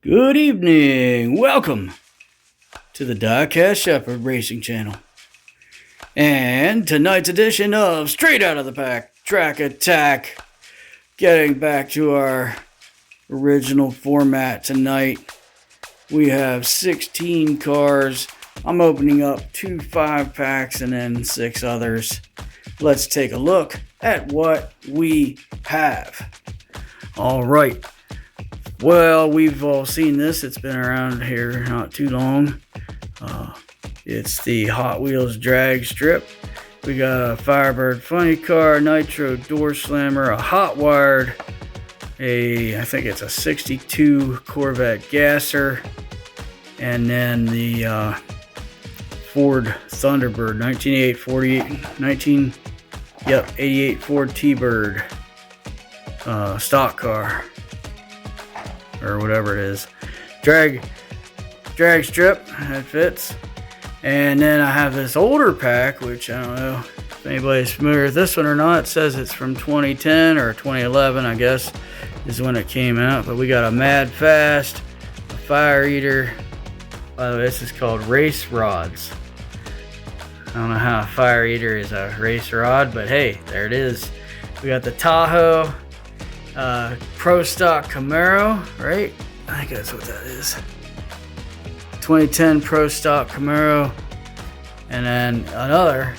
Good evening. Welcome to the Diecast Shepherd Racing Channel. And tonight's edition of Straight Out of the Pack Track Attack. Getting back to our original format tonight. We have 16 cars. I'm opening up 2 5-packs and then 6 others. Let's take a look at what we have. All right. Well, we've all seen this. It's been around here not too long. It's the Hot Wheels drag strip. We got a Firebird funny car, Nitro door slammer, a hot wired, I think it's a 62 Corvette gasser, and then the Ford Thunderbird 88 Ford T-Bird stock car. Or whatever it is. Drag strip, that fits. And then I have this older pack, which I don't know if anybody's familiar with this one or not. It says it's from 2010 or 2011, I guess, is when it came out. But we got a Mad Fast, a Fire Eater. By the way, this is called Race Rods. I don't know how a Fire Eater is a race rod, but hey, there it is. We got the Tahoe. Pro Stock Camaro, right? I think that's what that is. 2010 Pro Stock Camaro. And then another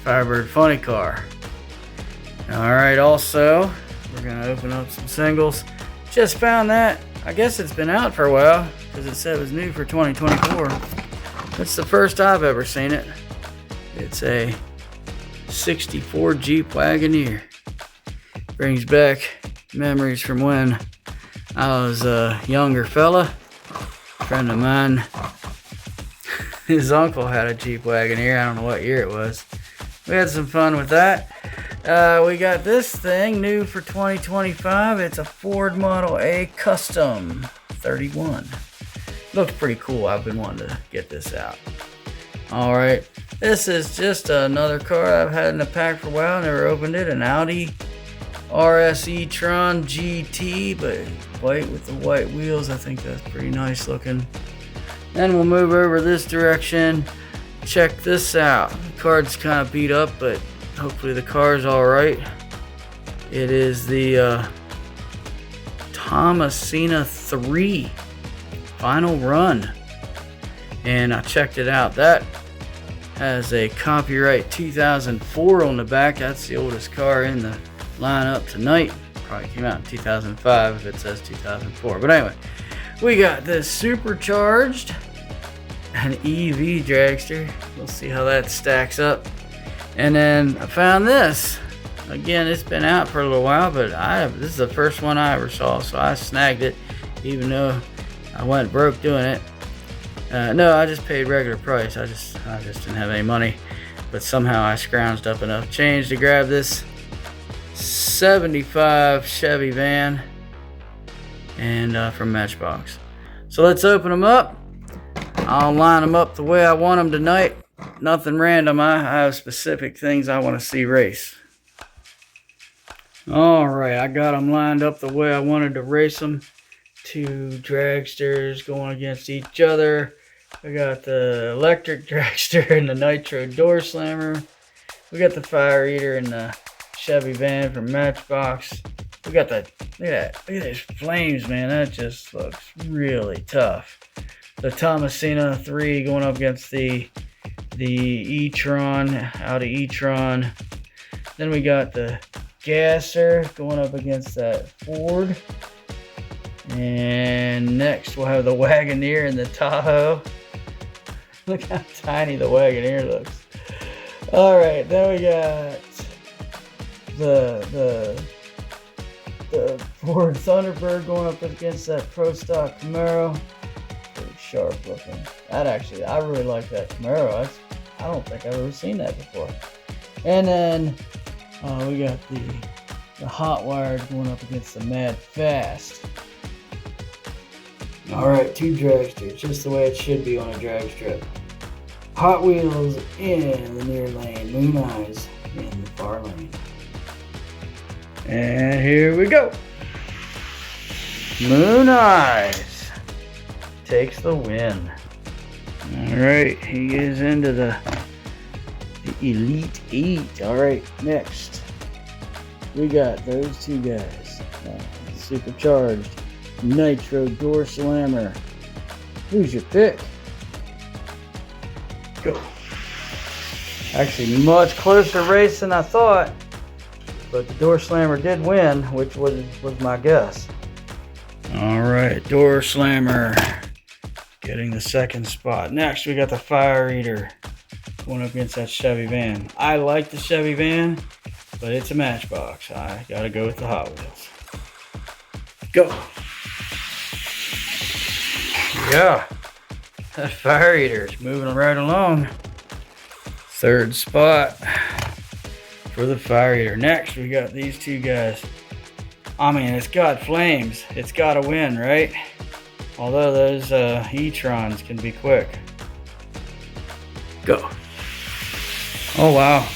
Firebird funny car. Alright, also, we're going to open up some singles. Just found that. I guess it's been out for a while because it said it was new for 2024. That's the first I've ever seen it. It's a 64 Jeep Wagoneer. Brings back memories from when I was a younger fella. A friend of mine, his uncle had a Jeep Wagoneer. I don't know what year it was. We had some fun with that. We got this thing new for 2025. It's a Ford Model A Custom 31. Looks pretty cool. I've been wanting to get this out. Alright, this is just another car I've had in the pack for a while. Never opened it. An Audi RS e-tron GT, but white with the white wheels. I think that's pretty nice looking. Then we'll move over this direction. Check this out. The card's kind of beat up, but hopefully the car's alright. It is the Thomasina 3 final run. And I checked it out. That has a copyright 2004 on the back. That's the oldest car in the lineup tonight. Probably came out in 2005 if it says 2004. But anyway, we got this supercharged, an EV dragster. We'll see how that stacks up. And then I found this. Again, it's been out for a little while, but this is the first one I ever saw, so I snagged it, even though I went broke doing it. No, I just paid regular price. I just didn't have any money, but somehow I scrounged up enough change to grab this 75 Chevy van and from Matchbox. So let's open them up. I'll line them up the way I want them tonight. Nothing random. I have specific things I want to see race. Alright, I got them lined up the way I wanted to race them. 2 dragsters going against each other. We got the electric dragster and the Nitro door slammer. We got the Fire Eater and the Chevy van from Matchbox. We got the look at these flames, man. That just looks really tough. The Thomasina 3 going up against the e-tron, Audi e-tron. Then we got the gasser going up against that Ford. And next we'll have the Wagoneer and the Tahoe. Look how tiny the Wagoneer looks. Alright, then we got the Ford Thunderbird going up against that Pro Stock Camaro. Pretty sharp looking. I really like that Camaro. I don't think I've ever seen that before. And then we got the hot wired going up against the Mad Fast. Alright, 2 dragsters, just the way it should be on a drag strip. Hot Wheels in the near lane, Moon Eyes in the far lane. And here we go. Moon Eyes takes the win. Alright, he is into the Elite 8. Alright, next. We got those two guys. Supercharged Nitro Door Slammer. Who's your pick? Go. Actually, much closer race than I thought. But the Door Slammer did win, which was my guess. Alright, Door Slammer getting the second spot. Next, we got the Fire Eater going up against that Chevy van. I like the Chevy van, but it's a Matchbox. I gotta go with the Hot Wheels. Go! Yeah, that Fire Eater's moving right along. Third spot for the Fire Eater. Next, we got these two guys. I mean, it's got flames. It's got to win, right? Although those E-trons can be quick. Go. Oh, wow.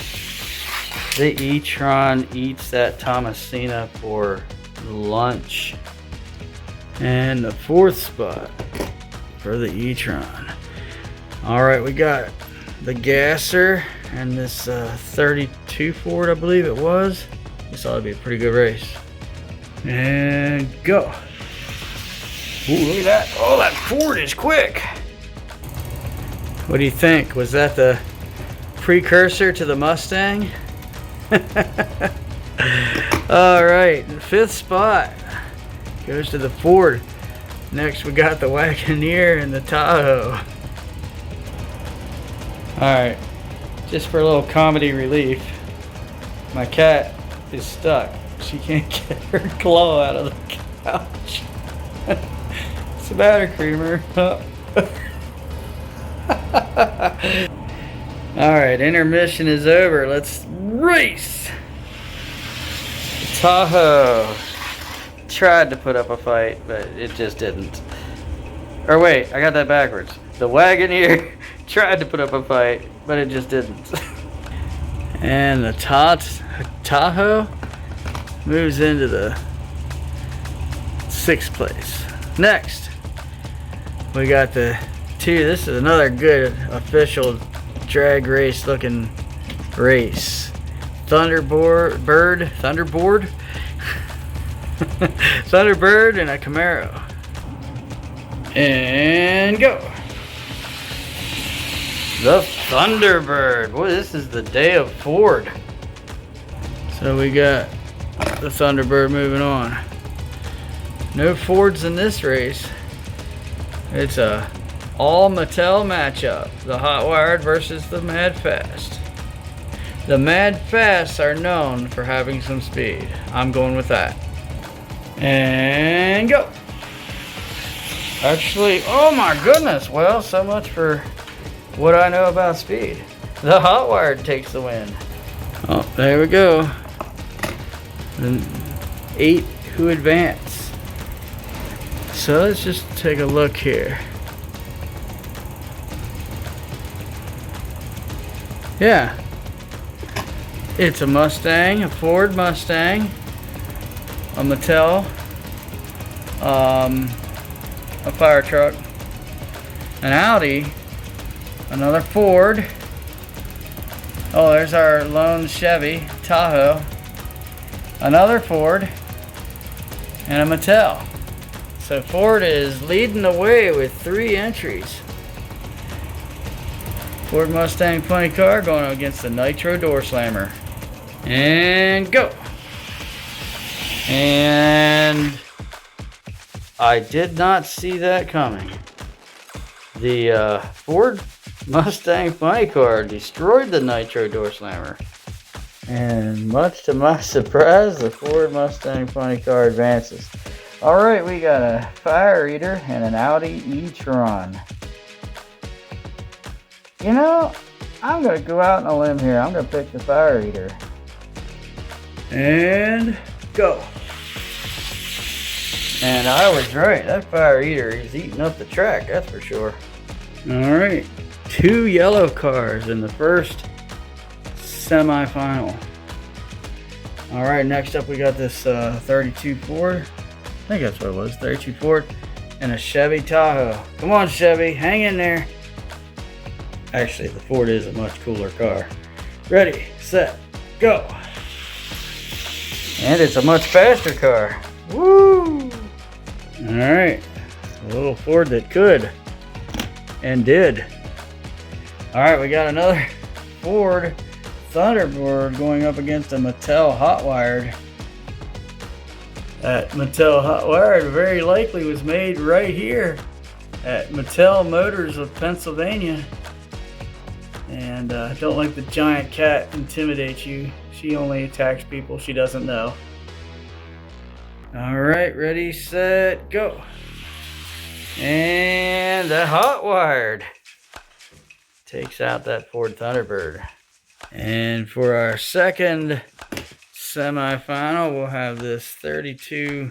The E-tron eats that Thomasina for lunch. And the fourth spot for the E-tron. All right, we got the Gasser and this 32 Ford, I believe it was. This ought to be a pretty good race. And go. Ooh, look at that. Oh, that Ford is quick. What do you think? Was that the precursor to the Mustang? All right, fifth spot goes to the Ford. Next, we got the Wagoneer and the Tahoe. All right, just for a little comedy relief, my cat is stuck. She can't get her claw out of the couch. What's the matter, Creamer? Alright, intermission is over. Let's race! The Tahoe tried to put up a fight, but it just didn't. Or wait, I got that backwards. The Wagoneer tried to put up a fight, but it just didn't. And the Tahoe moves into the 6th place. Next, we got the two. This is another good official drag race looking race. Thunderbird Thunderbird and a Camaro. And go. The Thunderbird. Boy, this is the day of Ford. So we got the Thunderbird moving on. No Fords in this race. It's a all Mattel matchup. The Hot Wired versus the Mad Fast. The Mad Fasts are known for having some speed. I'm going with that. And go. Actually, oh my goodness. Well, so much for what I know about speed. The Hot Wired takes the win. Oh, there we go. The 8 who advance. So let's just take a look here. Yeah. It's a Mustang, a Ford Mustang, a Mattel, a fire truck, an Audi, another Ford. Oh, there's our lone Chevy Tahoe, another Ford, and a Mattel. So Ford is leading the way with 3 entries. Ford Mustang funny car going against the Nitro Door Slammer. And go. And I did not see that coming. The Ford Mustang funny car destroyed the Nitro Door Slammer. And much to my surprise, the Ford Mustang funny car advances. Alright, we got a Fire Eater and an Audi e-tron. You know, I'm going to go out on a limb here. I'm going to pick the Fire Eater. And go. And I was right. That Fire Eater is eating up the track, that's for sure. Alright, 2 yellow cars in the first semifinal. Alright, next up we got this 32 Ford I think that's what it was. 32 Ford and a Chevy Tahoe. Come on, Chevy, hang in there. Actually, the Ford is a much cooler car. Ready, set, go. And it's a much faster car. Woo! All right, a little Ford that could and did. All right, we got another Ford Thunderbird going up against a Mattel Hot Wired. That Mattel Hot Wired very likely was made right here at Mattel Motors of Pennsylvania. And don't let the giant cat intimidate you. She only attacks people she doesn't know. All right, ready, set, go. And the Hot Wired takes out that Ford Thunderbird. And for our second semifinal, we'll have this 32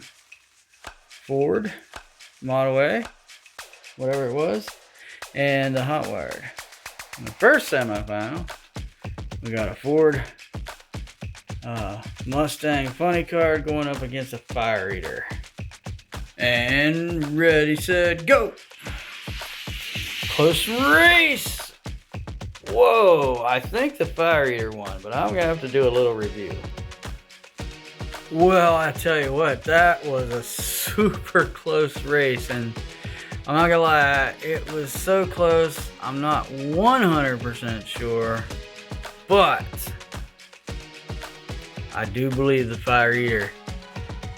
Ford Model A, whatever it was, and the Hot Wired. In the first semifinal, we got a Ford Mustang Funny Card going up against a Fire Eater. And ready, set, go! Close race! Whoa, I think the Fire Eater won, but I'm gonna have to do a little review. Well, I tell you what, that was a super close race, and I'm not gonna lie, it was so close, I'm not 100% sure, but I do believe the Fire Eater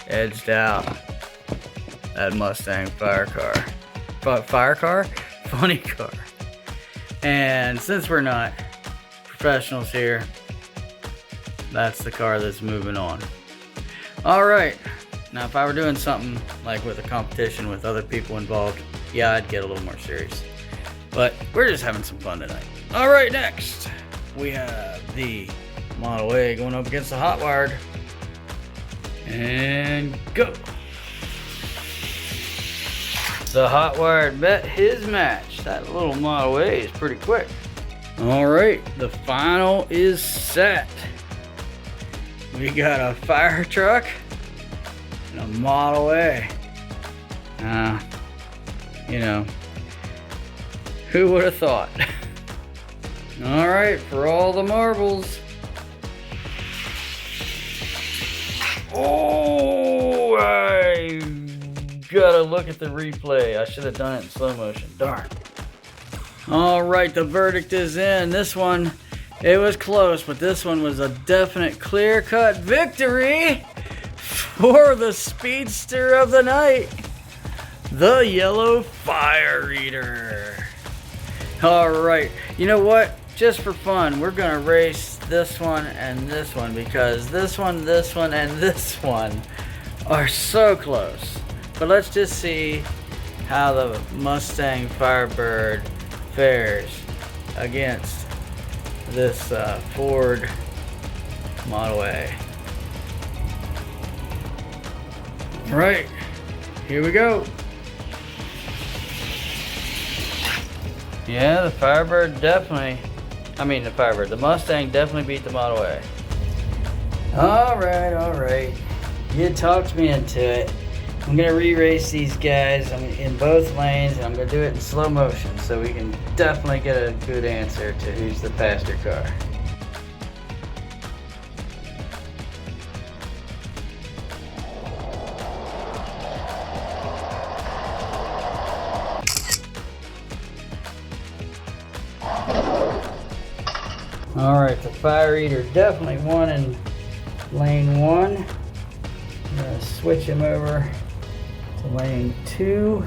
edged out that Mustang Funny Car. And since we're not professionals here, that's the car that's moving on. All right, now if I were doing something like with a competition with other people involved, yeah, I'd get a little more serious. But we're just having some fun tonight. All right, next we have the Model A going up against the Hot Wired. And go. The Hot Wired bet his match. That little Model A is pretty quick. All right, the final is set. We got a fire truck and a Model A. You know, who would have thought? All right, for all the marbles. Oh, I gotta look at the replay. I should have done it in slow motion. Darn. All right, the verdict is in. This one, it was close, but this one was a definite clear-cut victory for the speedster of the night, the yellow Fire Eater. All right, you know what? Just for fun, we're gonna race this one and this one because this one, and this one are so close. But let's just see how the Mustang Firebird fares against this Ford Model A. All right, here we go. Yeah, the Mustang definitely beat the Model A. All right. You talked me into it. I'm gonna re-race these guys in both lanes, and I'm gonna do it in slow motion so we can definitely get a good answer to who's the faster car. All right, the Fire Eater definitely won in lane 1. I'm gonna switch him over to lane 2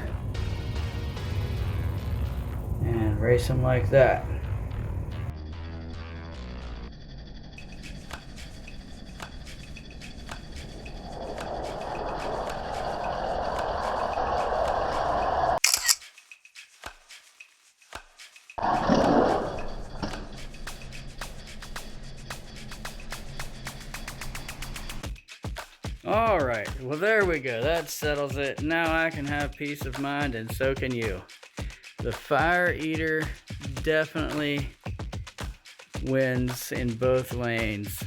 and race him like that. All right, well there we go. That settles it. Now I can have peace of mind, and so can you. The Fire Eater definitely wins in both lanes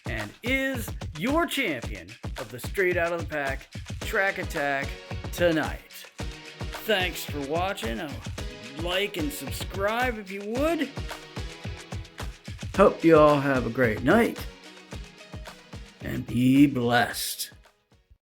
and is your champion of the Straight Out of the Pack track attack tonight. Thanks for watching. Like and subscribe if you would. Hope you all have a great night and be blessed.